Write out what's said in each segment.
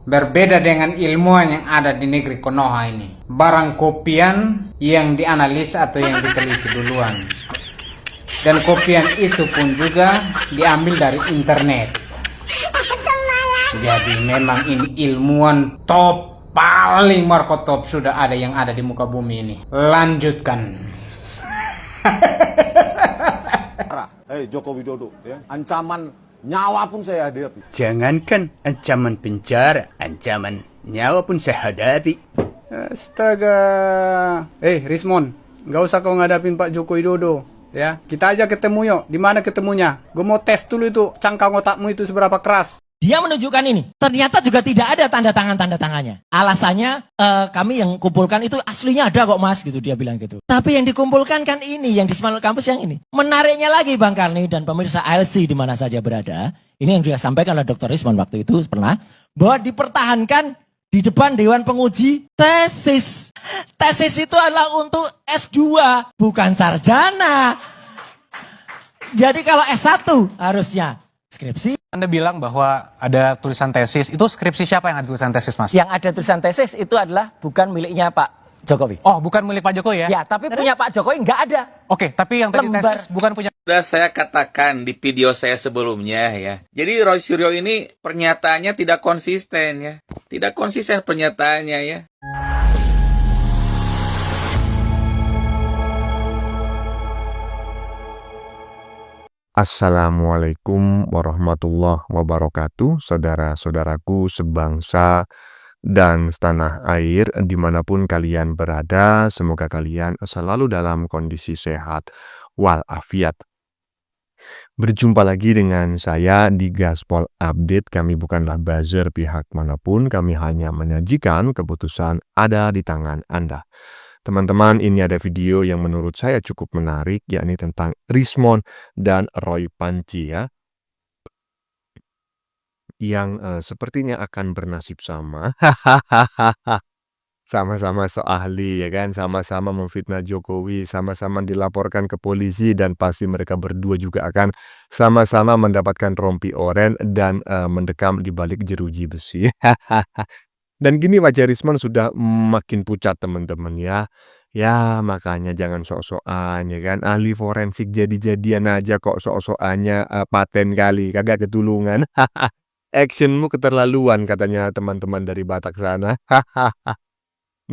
Berbeda dengan ilmuwan yang ada di negeri Konoha ini. Barang kopian yang dianalisa atau yang diteliti duluan. Dan kopian itu pun juga diambil dari internet. Jadi memang ini ilmuwan top, paling markotop sudah ada yang ada di muka bumi ini. Lanjutkan. Joko Widodo, ya. Ancaman nyawa pun saya hadapi. Jangankan ancaman penjara, ancaman nyawa pun saya hadapi. Astaga. Rismon, nggak usah kau ngadapin Pak Joko Widodo. Ya, kita aja ketemu yuk. Di mana ketemunya? Gue mau tes dulu itu cangkang otakmu itu seberapa keras. Dia menunjukkan ini. Ternyata juga tidak ada tanda tangannya. Alasannya kami yang kumpulkan itu aslinya ada kok mas gitu dia bilang gitu. Tapi yang dikumpulkan kan ini yang di Semangat Kampus yang ini. Menariknya lagi Bang Karni dan pemirsa ALC di mana saja berada. Ini yang juga sampaikan oleh Dr. Rismon waktu itu pernah bahwa dipertahankan di depan Dewan Penguji tesis. Tesis itu adalah untuk S2 bukan sarjana. Jadi kalau S1 harusnya skripsi. Anda bilang bahwa ada tulisan tesis, itu skripsi siapa yang ada tulisan tesis, Mas? Yang ada tulisan tesis itu adalah bukan miliknya Pak Jokowi. Oh, bukan milik Pak Jokowi ya? Ya, tapi punya Pak Jokowi nggak ada. Oke, tapi yang tadi tesis bukan punya... Sudah saya katakan di video saya sebelumnya ya. Jadi Roy Suryo ini pernyataannya tidak konsisten ya. Tidak konsisten pernyataannya ya. Assalamualaikum warahmatullahi wabarakatuh, saudara-saudaraku sebangsa dan setanah air dimanapun kalian berada, semoga kalian selalu dalam kondisi sehat walafiat. Berjumpa lagi dengan saya di Gaspol Update. Kami bukanlah buzzer pihak manapun, kami hanya menyajikan keputusan ada di tangan Anda. Teman-teman, ini ada video yang menurut saya cukup menarik, yakni tentang Rismon dan Roy Panci ya, yang sepertinya akan bernasib sama. Sama-sama so ahli ya kan, sama-sama memfitnah Jokowi, sama-sama dilaporkan ke polisi, dan pasti mereka berdua juga akan sama-sama mendapatkan rompi oren dan mendekam di balik jeruji besi. Dan gini wajah Rismon sudah makin pucat teman-teman ya. Ya makanya jangan sok-sokan ya kan. Ahli forensik jadi-jadian aja kok sok-sokannya paten kali. Kagak ketulungan. Actionmu keterlaluan katanya teman-teman dari Batak sana.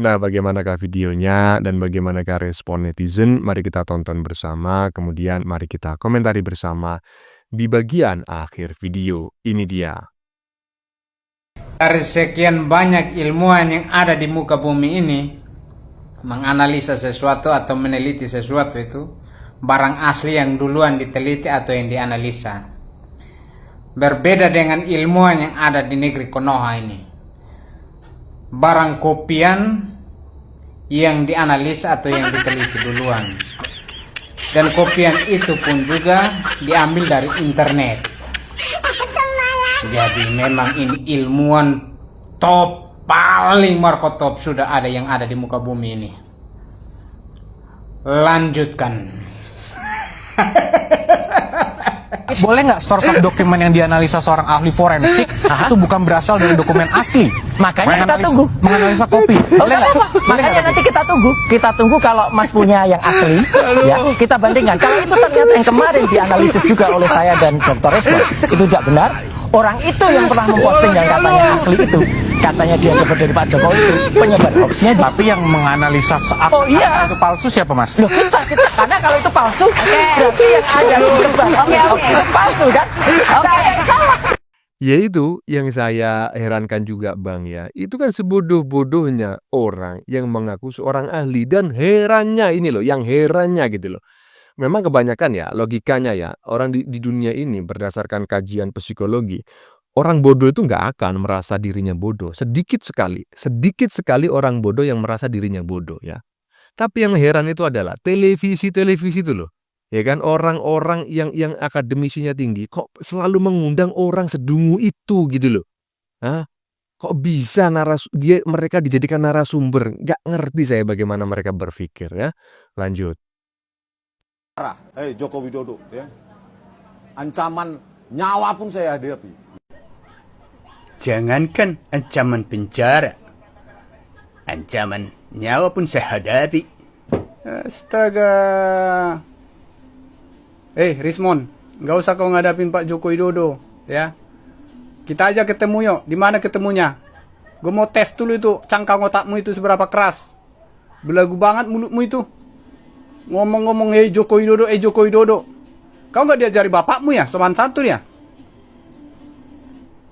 Nah bagaimanakah videonya dan bagaimanakah respon netizen? Mari kita tonton bersama. Kemudian mari kita komentari bersama di bagian akhir video. Ini dia. Dari sekian banyak ilmuwan yang ada di muka bumi ini, menganalisa sesuatu atau meneliti sesuatu itu, barang asli yang duluan diteliti atau yang dianalisa. Berbeda dengan ilmuwan yang ada di negeri Konoha ini. Barang kopian yang dianalisa atau yang diteliti duluan. Dan kopian itu pun juga diambil dari internet. Jadi memang ini ilmuwan top, paling markotop sudah ada yang ada di muka bumi ini. Lanjutkan. Boleh nggak source of dokumen yang dianalisa seorang ahli forensik itu bukan berasal dari dokumen asli? Makanya kita tunggu. Menganalisa kopi. Boleh nggak? Makanya nanti kita tunggu. Kita tunggu kalau Mas punya yang asli, ya kita bandingkan. Kalau itu ternyata yang kemarin dianalisis juga oleh saya dan Dr. Rismon itu tidak benar. Orang itu yang pernah memposting yang katanya asli itu, katanya dia dapat dari Pak Jokowi itu penyebar hoaxnya. Tapi yang menganalisa itu palsu siapa Mas? Loh kita karena kalau itu palsu, berarti yang ada menyebar hoax itu palsu kan? Salah. Yaitu yang saya herankan juga Bang ya, itu kan sebodoh-bodohnya orang yang mengaku seorang ahli, dan herannya ini loh, yang herannya gitu loh. Memang kebanyakan ya, logikanya ya, orang di dunia ini berdasarkan kajian psikologi, orang bodoh itu nggak akan merasa dirinya bodoh. Sedikit sekali orang bodoh yang merasa dirinya bodoh ya. Tapi yang heran itu adalah televisi itu loh. Ya kan, orang-orang yang akademisinya tinggi kok selalu mengundang orang sedungu itu gitu loh. Hah? Kok bisa mereka dijadikan narasumber? Nggak ngerti saya bagaimana mereka berpikir ya. Lanjut. Joko Widodo, ya. Ancaman nyawa pun saya hadapi. Jangankan ancaman penjara, ancaman nyawa pun saya hadapi. Astaga. Rismon, nggak usah kau ngadapin Pak Joko Widodo, ya. Kita aja ketemu yuk. Di mana ketemunya? Gue mau tes dulu itu cangkang otakmu itu seberapa keras. Belagu banget mulutmu itu. Ngomong-ngomong, Joko Widodo, Joko Widodo. Kau nggak diajari bapakmu ya, sopan santun ya?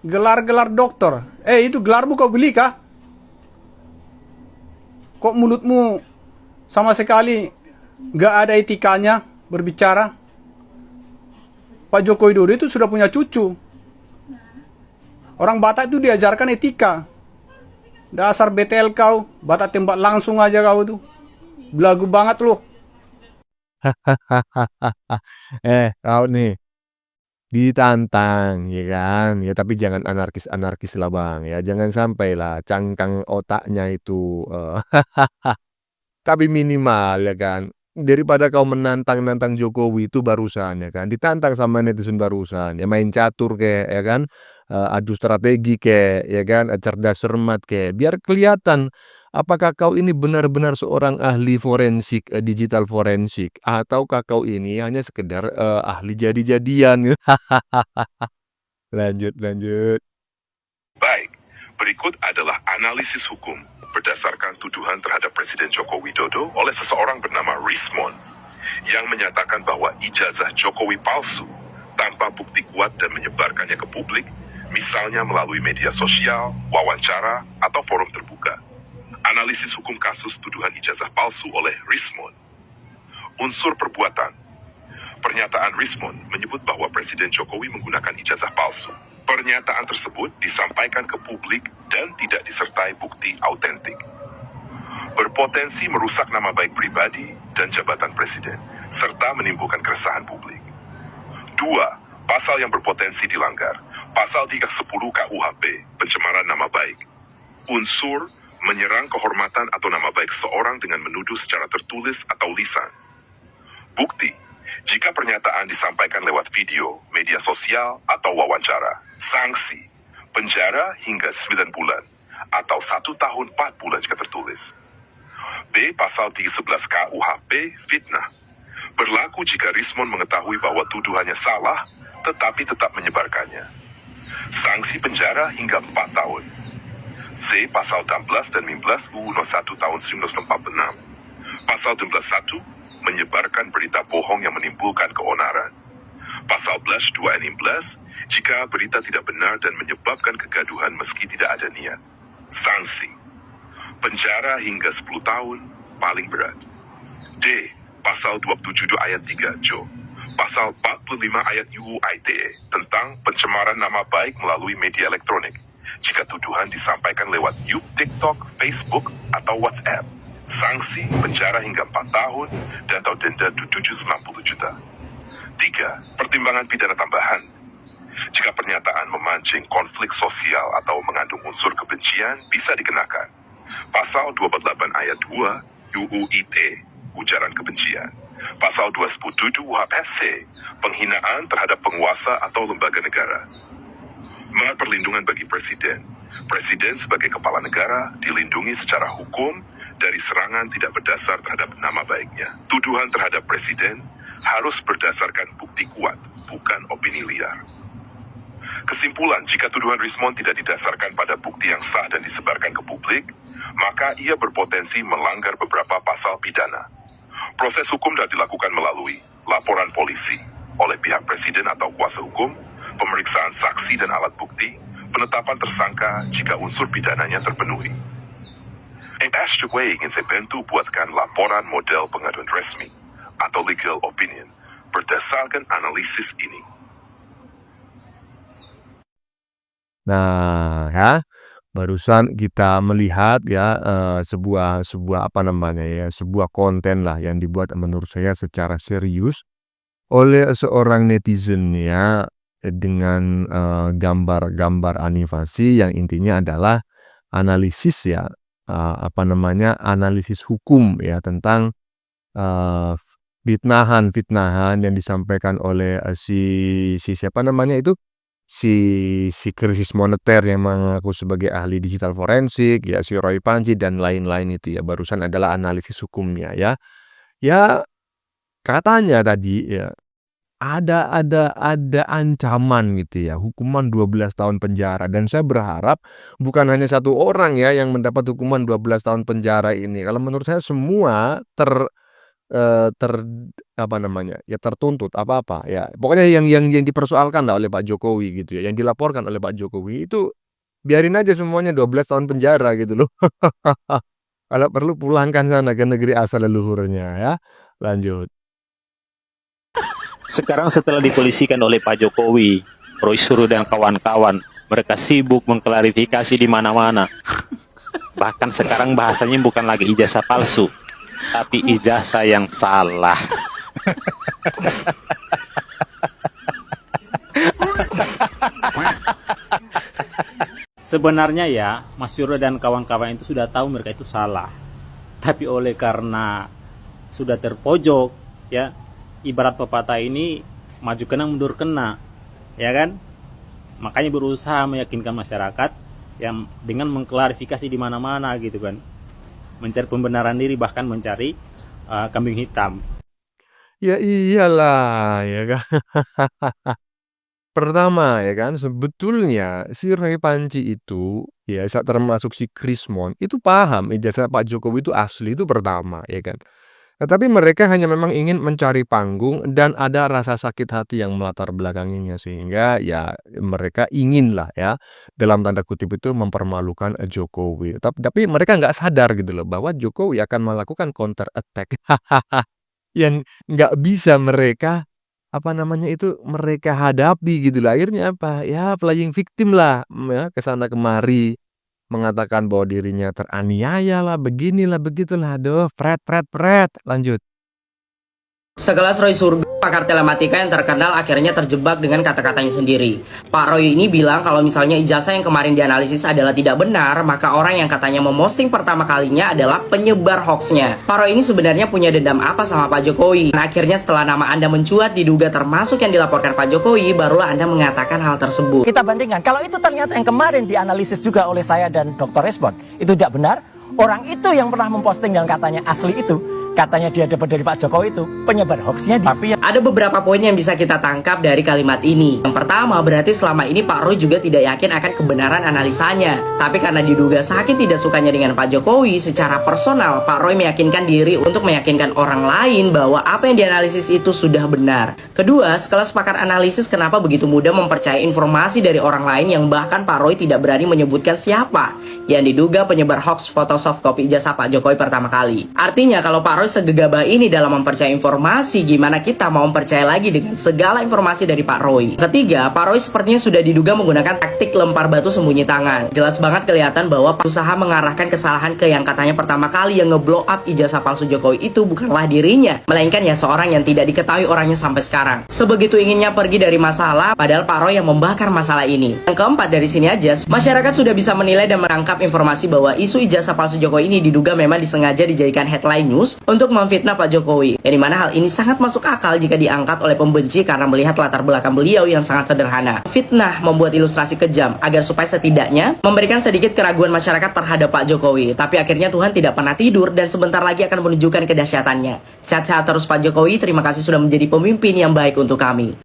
Gelar-gelar doktor. Itu gelarmu kau beli kah? Kok mulutmu sama sekali nggak ada etikanya berbicara? Pak Joko Widodo itu sudah punya cucu. Orang Batak itu diajarkan etika. Dasar BTL kau, Batak tembak langsung aja kau tuh. Belagu banget lu. Kau nih ditantang, ya kan? Ya tapi jangan anarkis-anarkis lah bang, ya jangan sampai lah cangkang otaknya itu. Tapi minimal ya kan, daripada kau menantang Jokowi itu barusan ya kan, ditantang sama netizen barusan, ya main catur kayak ya kan, adu strategi kayak ya kan, cerdas cermat kayak, biar kelihatan apakah kau ini benar-benar seorang ahli forensik, digital forensik, ataukah kau ini hanya sekedar ahli jadi-jadian. Lanjut. Baik, berikut adalah analisis hukum berdasarkan tuduhan terhadap Presiden Joko Widodo oleh seseorang bernama Rismon yang menyatakan bahwa ijazah Jokowi palsu tanpa bukti kuat dan menyebarkannya ke publik, misalnya melalui media sosial, wawancara, atau forum terbuka. Analisis hukum kasus tuduhan ijazah palsu oleh Rismon. Unsur perbuatan. Pernyataan Rismon menyebut bahwa Presiden Jokowi menggunakan ijazah palsu. Pernyataan tersebut disampaikan ke publik dan tidak disertai bukti autentik. Berpotensi merusak nama baik pribadi dan jabatan presiden, serta menimbulkan keresahan publik. 2. Pasal yang berpotensi dilanggar. Pasal 310 KUHP, pencemaran nama baik. Unsur menyerang kehormatan atau nama baik seorang dengan menuduh secara tertulis atau lisan. Bukti. Jika pernyataan disampaikan lewat video, media sosial, atau wawancara. Sanksi, penjara hingga 9 bulan, atau 1 tahun 4 bulan jika tertulis. B. Pasal 311 KUHP, fitnah. Berlaku jika Rismon mengetahui bahwa tuduhannya salah, tetapi tetap menyebarkannya. Sanksi penjara hingga 4 tahun. C. Pasal 16 dan 19 UU 01 tahun 1946. Pasal 16.1, menyebarkan berita bohong yang menimbulkan keonaran. Pasal 11.2 jika berita tidak benar dan menyebabkan kegaduhan meski tidak ada niat. Sanksi, penjara hingga 10 tahun, paling berat. D. Pasal 27 ayat 3 Jo. Pasal 45 ayat UU ITE tentang pencemaran nama baik melalui media elektronik. Jika tuduhan disampaikan lewat YouTube, TikTok, Facebook, atau WhatsApp. Sanksi, penjara hingga 4 tahun, dan atau denda 790 juta. 3. Pertimbangan pidana tambahan. Jika pernyataan memancing konflik sosial atau mengandung unsur kebencian, bisa dikenakan. Pasal 248 ayat 2, UU ITE, ujaran kebencian. Pasal 217 UHP-SC, penghinaan terhadap penguasa atau lembaga negara. Perlindungan bagi Presiden. Presiden sebagai kepala negara dilindungi secara hukum dari serangan tidak berdasar terhadap nama baiknya. Tuduhan terhadap Presiden harus berdasarkan bukti kuat, bukan opini liar. Kesimpulan, jika tuduhan Rismon tidak didasarkan pada bukti yang sah dan disebarkan ke publik, maka ia berpotensi melanggar beberapa pasal pidana. Proses hukum dapat dilakukan melalui laporan polisi oleh pihak Presiden atau kuasa hukum, pemeriksaan saksi dan alat bukti, penetapan tersangka jika unsur pidananya terpenuhi. Jokowi ingin saya bantu buatkan laporan model pengaduan resmi atau legal opinion berdasarkan analisis ini. Nah, ya, barusan kita melihat ya sebuah apa namanya ya, sebuah konten lah yang dibuat menurut saya secara serius oleh seorang netizen ya, dengan gambar-gambar animasi yang intinya adalah analisis ya, analisis hukum ya tentang fitnahan yang disampaikan oleh si siapa namanya itu, si krisis moneter yang mengaku sebagai ahli digital forensik, ya si Roy Panji dan lain-lain itu ya, barusan adalah analisis hukumnya ya. Ya katanya tadi ya ada ancaman gitu ya, hukuman 12 tahun penjara, dan saya berharap bukan hanya satu orang ya yang mendapat hukuman 12 tahun penjara ini. Kalau menurut saya semua ter apa namanya, ya tertuntut apa-apa ya. Pokoknya yang dipersoalkan lah oleh Pak Jokowi gitu ya, yang dilaporkan oleh Pak Jokowi itu biarin aja semuanya 12 tahun penjara gitu loh. Kalau perlu pulangkan sana ke negeri asal leluhurnya ya. Lanjut. Sekarang setelah dipolisikan oleh Pak Jokowi, Roy Suryo dan kawan-kawan, mereka sibuk mengklarifikasi di mana-mana. Bahkan sekarang bahasanya bukan lagi ijazah palsu, tapi ijazah yang salah. Sebenarnya ya, Mas Suryo dan kawan-kawan itu sudah tahu mereka itu salah. Tapi oleh karena sudah terpojok, ya, ibarat pepatah ini, maju kena mundur kena, ya kan? Makanya berusaha meyakinkan masyarakat yang dengan mengklarifikasi di mana-mana gitu kan, mencari pembenaran diri, bahkan mencari kambing hitam. Ya iyalah ya kan. Pertama ya kan, sebetulnya si Roy Panji itu ya termasuk si Krismon itu paham ijazah Pak Jokowi itu asli, itu pertama ya kan. Tetapi mereka hanya memang ingin mencari panggung dan ada rasa sakit hati yang melatar belakanginya, sehingga ya mereka inginlah ya dalam tanda kutip itu mempermalukan Jokowi. Tapi mereka nggak sadar gitu loh bahwa Jokowi akan melakukan counter attack yang nggak bisa mereka apa namanya itu mereka hadapi gitu lah. Akhirnya apa ya, playing victim lah ya, kesana kemari mengatakan bahwa dirinya teraniaya lah, beginilah, begitulah. Aduh, pret. Lanjut. Sekelas Roy Suryo, pakar telematika yang terkenal, akhirnya terjebak dengan kata-katanya sendiri. Pak Roy ini bilang kalau misalnya ijazah yang kemarin dianalisis adalah tidak benar, maka orang yang katanya memosting pertama kalinya adalah penyebar hoaxnya. Pak Roy ini sebenarnya punya dendam apa sama Pak Jokowi? Dan akhirnya setelah nama Anda mencuat diduga termasuk yang dilaporkan Pak Jokowi, barulah Anda mengatakan hal tersebut. Kita bandingkan, kalau itu ternyata yang kemarin dianalisis juga oleh saya dan Dr. Respon, itu tidak benar. Orang itu yang pernah memposting dan katanya asli itu, katanya dia dapat dari Pak Jokowi itu, penyebar hoaxnya. Tapi ada beberapa poin yang bisa kita tangkap dari kalimat ini. Yang pertama, berarti selama ini Pak Roy juga tidak yakin akan kebenaran analisanya. Tapi karena diduga saking tidak sukanya dengan Pak Jokowi secara personal, Pak Roy meyakinkan diri untuk meyakinkan orang lain bahwa apa yang dianalisis itu sudah benar. Kedua, sekelas pakar analisis kenapa begitu mudah mempercayai informasi dari orang lain yang bahkan Pak Roy tidak berani menyebutkan siapa yang diduga penyebar hoax foto soft copy ijazah Pak Jokowi pertama kali. Artinya kalau Pak Roy segegabah ini dalam mempercayai informasi, gimana kita mau percaya lagi dengan segala informasi dari Pak Roy? Ketiga, Pak Roy sepertinya sudah diduga menggunakan taktik lempar batu sembunyi tangan. Jelas banget kelihatan bahwa usaha mengarahkan kesalahan ke yang katanya pertama kali yang ngeblow up ijazah palsu Jokowi itu bukanlah dirinya, melainkan ya seorang yang tidak diketahui orangnya sampai sekarang. Sebegitu inginnya pergi dari masalah, padahal Pak Roy yang membakar masalah ini. Yang keempat, dari sini aja masyarakat sudah bisa menilai dan menangkap informasi bahwa isu ijazah palsu Jokowi ini diduga memang disengaja dijadikan headline news untuk memfitnah Pak Jokowi. Yang dimana hal ini sangat masuk akal jika diangkat oleh pembenci karena melihat latar belakang beliau yang sangat sederhana. Fitnah membuat ilustrasi kejam agar supaya setidaknya memberikan sedikit keraguan masyarakat terhadap Pak Jokowi. Tapi akhirnya Tuhan tidak pernah tidur dan sebentar lagi akan menunjukkan kedahsyatannya. Sehat-sehat terus Pak Jokowi. Terima kasih sudah menjadi pemimpin yang baik untuk kami.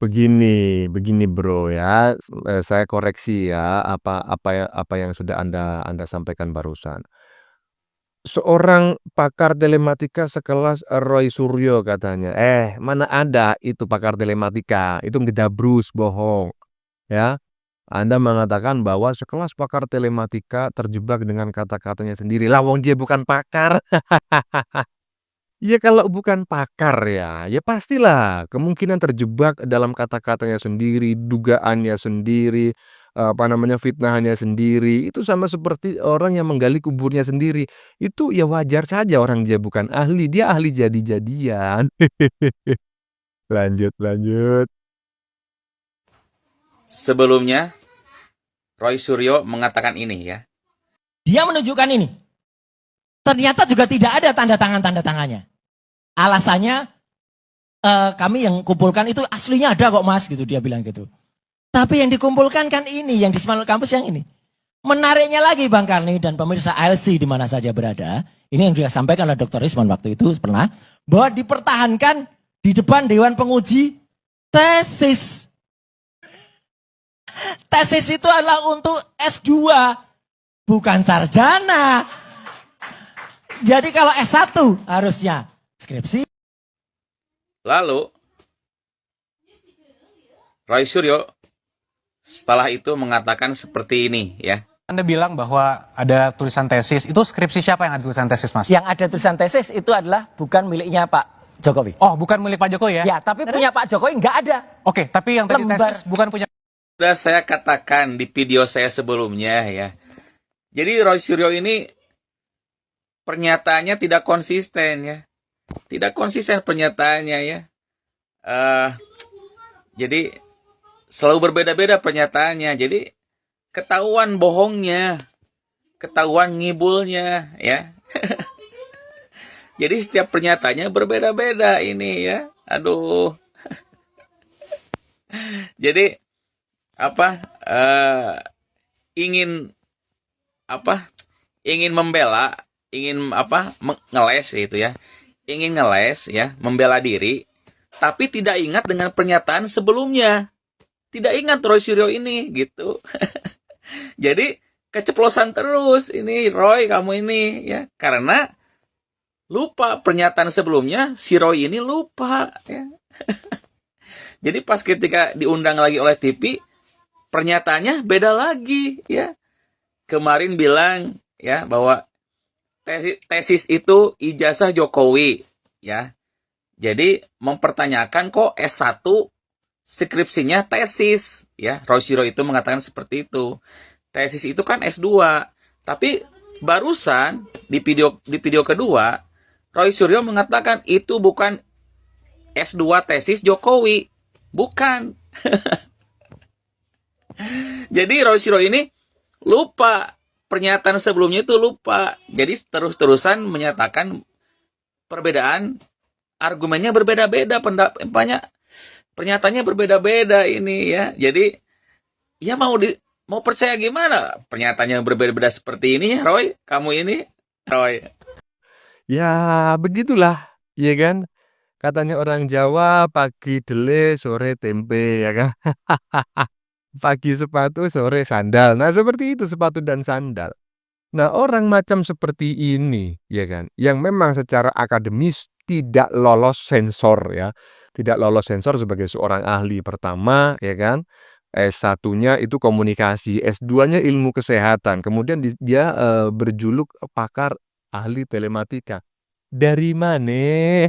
Begini bro ya, saya koreksi ya apa yang sudah Anda sampaikan barusan. Seorang pakar telematika sekelas Roy Suryo katanya, mana ada itu pakar telematika, itu ngedabrus, bohong, ya. Anda mengatakan bahwa sekelas pakar telematika terjebak dengan kata-katanya sendiri. Lah wong dia bukan pakar. Ya kalau bukan pakar ya pastilah kemungkinan terjebak dalam kata-katanya sendiri, dugaannya sendiri, fitnahannya sendiri. Itu sama seperti orang yang menggali kuburnya sendiri. Itu ya wajar saja, orang dia bukan ahli, dia ahli jadi-jadian. Lanjut. Sebelumnya, Roy Suryo mengatakan ini ya. dia menunjukkan ini. Ternyata juga tidak ada tanda tangannya. Alasannya kami yang kumpulkan itu aslinya ada kok mas, gitu dia bilang gitu. Tapi yang dikumpulkan kan ini, yang di Semanul Kampus yang ini. Menariknya lagi Bang Karni dan pemirsa ALC di mana saja berada. Ini yang juga sampaikan oleh Dr. Rismon waktu itu pernah. Bahwa dipertahankan di depan Dewan Penguji tesis. Tesis itu adalah untuk S2. Bukan sarjana. Jadi kalau S1 harusnya skripsi. Lalu, Roy Suryo setelah itu mengatakan seperti ini ya. Anda bilang bahwa ada tulisan tesis, itu skripsi siapa yang ada tulisan tesis, Mas? Yang ada tulisan tesis itu adalah bukan miliknya Pak Jokowi. Oh, bukan milik Pak Jokowi ya? Ya, tapi punya Pak Jokowi nggak ada. Oke, tapi yang tadi tesis bukan punya... Sudah saya katakan di video saya sebelumnya ya. Jadi Roy Suryo ini pernyataannya tidak konsisten ya. Tidak konsisten pernyataannya ya. Jadi selalu berbeda-beda pernyataannya. Jadi ketahuan bohongnya, ketahuan ngibulnya ya. Jadi setiap pernyataannya berbeda-beda ini ya. Aduh. Jadi ingin membela, ingin ngeles gitu ya. Ingin ngeles ya, membela diri, tapi tidak ingat dengan pernyataan sebelumnya. Tidak ingat Roy Suryo ini gitu. Jadi keceplosan terus ini Roy kamu ini ya, karena lupa pernyataan sebelumnya, si Roy ini lupa ya. Jadi pas ketika diundang lagi oleh TV, pernyataannya beda lagi ya. Kemarin bilang ya bahwa tesis itu ijazah Jokowi ya. Jadi mempertanyakan kok S1 skripsinya tesis ya. Roy Suryo itu mengatakan seperti itu. Tesis itu kan S2. Tapi barusan di video kedua Roy Suryo mengatakan itu bukan S2 tesis Jokowi. Bukan. Jadi Roy Suryo ini lupa. Pernyataan sebelumnya itu lupa. Jadi terus-terusan menyatakan perbedaan. Argumennya berbeda-beda. Pernyataannya berbeda-beda ini ya. Jadi ya mau percaya gimana? Pernyataannya berbeda-beda seperti ini ya Roy. Kamu ini Roy. Ya begitulah, ya kan? Katanya orang Jawa, pagi dele, sore tempe, ya kan? Pagi sepatu, sore sandal. Nah, seperti itu sepatu dan sandal. Nah, orang macam seperti ini, ya kan, yang memang secara akademis tidak lolos sensor ya. Tidak lolos sensor sebagai seorang ahli pertama, ya kan? S1-nya itu komunikasi, S2-nya ilmu kesehatan. Kemudian dia berjuluk pakar ahli telematika. Dari mana?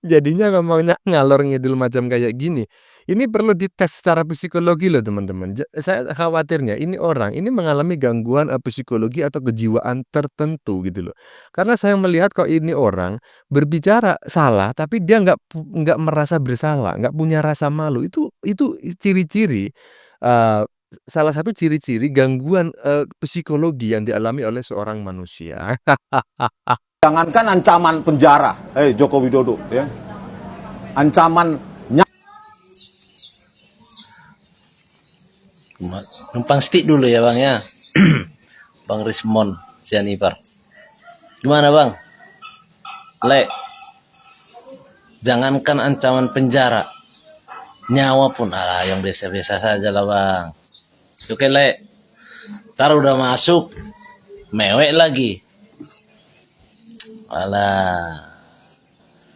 Jadinya ngomongnya ngalor ngidul macam kayak gini. Ini perlu dites secara psikologi loh teman-teman. Saya khawatirnya ini orang ini mengalami gangguan psikologi atau kejiwaan tertentu gitu loh. Karena saya melihat kok ini orang berbicara salah tapi dia nggak merasa bersalah, nggak punya rasa malu. Itu ciri-ciri salah satu ciri-ciri gangguan psikologi yang dialami oleh seorang manusia. Jangankan ancaman penjara, Joko Widodo, ya, ancaman numpang stick dulu ya bang ya. Bang Rismon Sianipar, gimana bang? Jangankan ancaman penjara, nyawa pun yang biasa-biasa saja lah bang. Oke ntar udah masuk mewek lagi. Alah,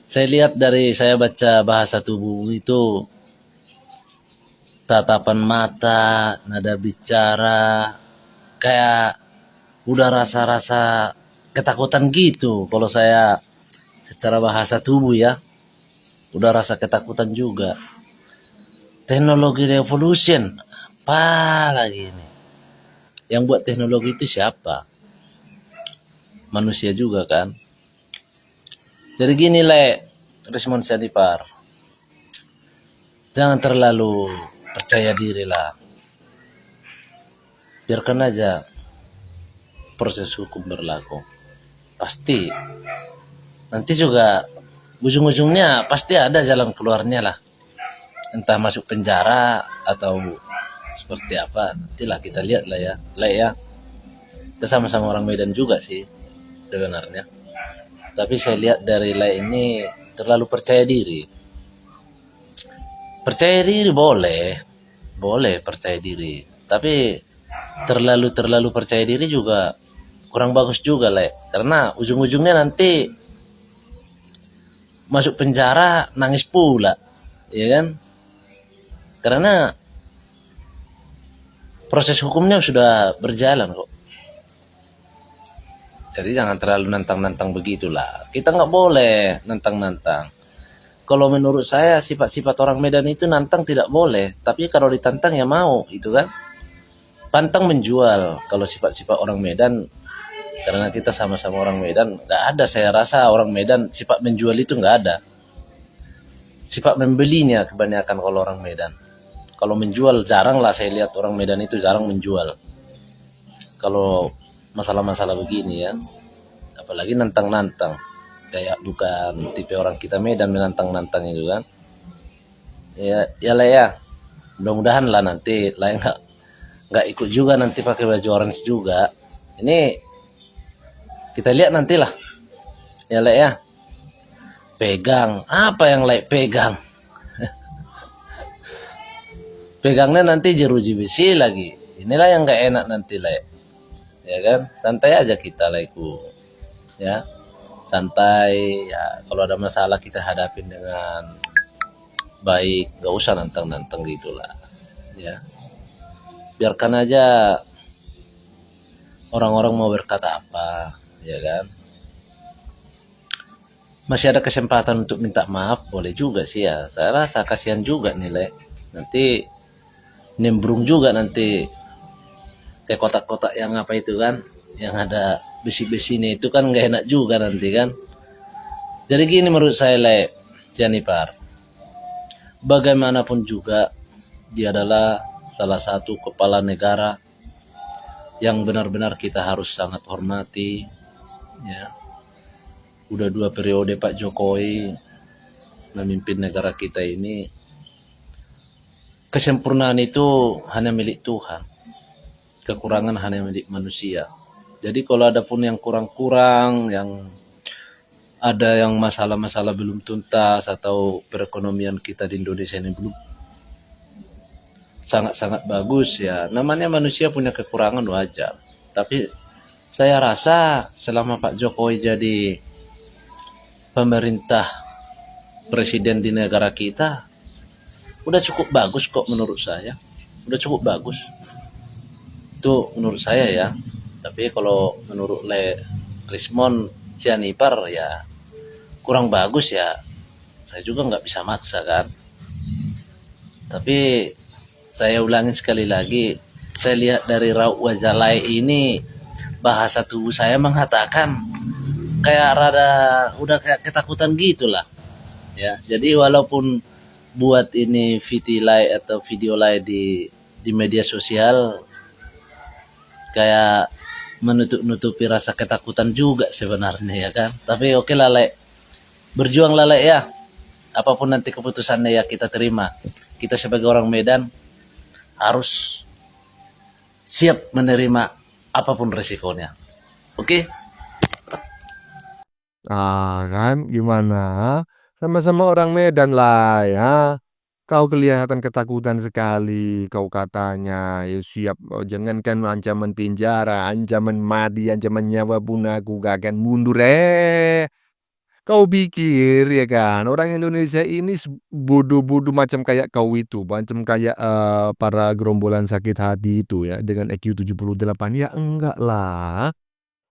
saya baca bahasa tubuh itu, tatapan mata, nada bicara, kayak udah rasa-rasa ketakutan gitu. Kalau saya secara bahasa tubuh ya, udah rasa ketakutan juga. Teknologi revolution, apa lagi ini? Yang buat teknologi itu siapa? Manusia juga kan? Jadi gini Rismon Sianipar, jangan terlalu percaya diri lah. Biarkan aja proses hukum berlaku. Pasti nanti juga ujung-ujungnya pasti ada jalan keluarnya lah. entah masuk penjara atau seperti apa, nantilah kita lihat lah ya, kita sama-sama orang Medan juga sih sebenarnya, tapi saya lihat dari Lai ini terlalu percaya diri. Percaya diri boleh percaya diri, tapi terlalu percaya diri juga kurang bagus juga Lai, karena ujung-ujungnya nanti masuk penjara nangis pula, ya kan? Karena proses hukumnya sudah berjalan kok. Jadi jangan terlalu nantang-nantang begitulah. Kita nggak boleh nantang-nantang. Kalau menurut saya sifat-sifat orang Medan itu nantang tidak boleh, tapi kalau ditantang ya mau, itu kan. Pantang menjual kalau sifat-sifat orang Medan, karena kita sama-sama orang Medan, nggak ada saya rasa orang Medan sifat menjual itu nggak ada. Sifat membelinya kebanyakan kalau orang Medan. Kalau menjual jarang lah saya lihat orang Medan itu jarang menjual. Kalau masalah-masalah begini ya, apalagi nantang-nantang. Kayak bukan tipe orang kita Medan menantang-nantang itu kan. Ya lah ya. Mudah-mudahan lah nanti lah nggak ikut juga nanti pakai baju orange juga. Ini kita lihat nantilah. Ya lah ya. Pegang apa yang like pegang? Pegangnya nanti jeruji besi lagi. Inilah yang nggak enak nanti lah. Ya kan? Santai aja kita lah ya. Santai ya, kalau ada masalah kita hadapin dengan baik, gak usah nantang-nantang gitulah ya, biarkan aja orang-orang mau berkata apa, ya kan. Masih ada kesempatan untuk minta maaf, boleh juga sih ya. Saya rasa kasihan juga nilai nanti nimbrung juga nanti kayak kotak-kotak yang apa itu kan, yang ada besi-besinya itu kan gak enak juga nanti kan. Jadi gini menurut saya Janipar, bagaimanapun juga dia adalah salah satu kepala negara yang benar-benar kita harus sangat hormati ya. Udah 2 periode Pak Jokowi memimpin negara kita ini. Kesempurnaan itu hanya milik Tuhan, kekurangan hanya milik manusia. Jadi kalau ada pun yang kurang-kurang, yang ada yang masalah-masalah belum tuntas atau perekonomian kita di Indonesia ini belum sangat-sangat bagus ya, namanya manusia punya kekurangan wajar. Tapi saya rasa selama Pak Jokowi jadi pemerintah presiden di negara kita, udah cukup bagus kok menurut saya. Udah cukup bagus. Itu menurut saya ya. Tapi kalau menurut Rismon Janipar ya kurang bagus ya, saya juga nggak bisa maksa kan. Tapi saya ulangin sekali lagi, saya lihat dari raut wajah Lai ini, bahasa tubuh saya mengatakan kayak rada udah kayak ketakutan gitulah ya. Jadi walaupun buat ini video Lai di media sosial kayak menutupi rasa ketakutan juga sebenarnya ya kan. Tapi oke lah berjuang lah ya, apapun nanti keputusannya ya kita terima. Kita sebagai orang Medan harus siap menerima apapun resikonya. Oke? Kan gimana? Sama-sama orang Medan lah ya. Kau kelihatan ketakutan sekali, kau katanya ya siap, jangankan ancaman penjara, ancaman mati, ancaman nyawa pun aku gak akan mundur. Kau pikir ya kan orang Indonesia ini bodoh-bodoh macam kayak kau itu, macam kayak para gerombolan sakit hati itu ya dengan IQ 78? Ya enggak lah.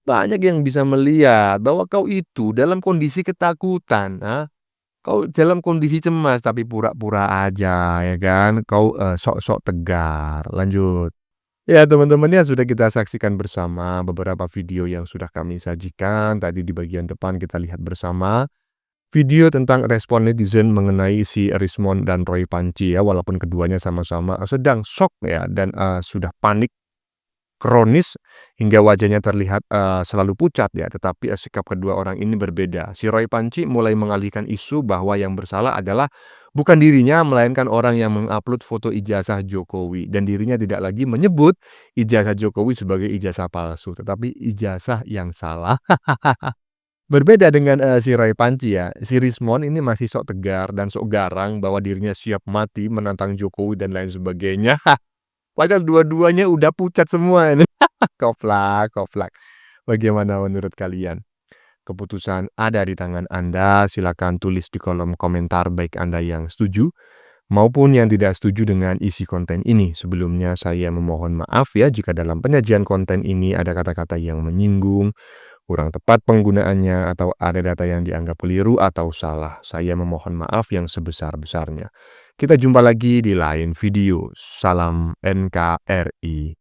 Banyak yang bisa melihat bahwa kau itu dalam kondisi ketakutan, kau dalam kondisi cemas tapi pura-pura aja ya kan. Kau sok-sok tegar. Lanjut. Ya teman-teman, ya sudah kita saksikan bersama beberapa video yang sudah kami sajikan. Tadi di bagian depan kita lihat bersama video tentang respon netizen mengenai si Rismon dan Roy Panci ya. Walaupun keduanya sama-sama sedang shock ya dan sudah panik kronis hingga wajahnya terlihat selalu pucat ya, tetapi sikap kedua orang ini berbeda. Si Roy Panci mulai mengalihkan isu bahwa yang bersalah adalah bukan dirinya, melainkan orang yang mengupload foto ijazah Jokowi, dan dirinya tidak lagi menyebut ijazah Jokowi sebagai ijazah palsu, tetapi ijazah yang salah. Berbeda dengan si Roy Panci ya, si Rismon ini masih sok tegar dan sok garang bahwa dirinya siap mati menantang Jokowi dan lain sebagainya. Padahal dua-duanya udah pucat semua ini. Koplak. Bagaimana menurut kalian? Keputusan ada di tangan Anda. Silakan tulis di kolom komentar baik Anda yang setuju maupun yang tidak setuju dengan isi konten ini. Sebelumnya saya memohon maaf ya jika dalam penyajian konten ini ada kata-kata yang menyinggung, kurang tepat penggunaannya, atau ada data yang dianggap keliru atau salah. Saya memohon maaf yang sebesar-besarnya. Kita jumpa lagi di lain video. Salam NKRI.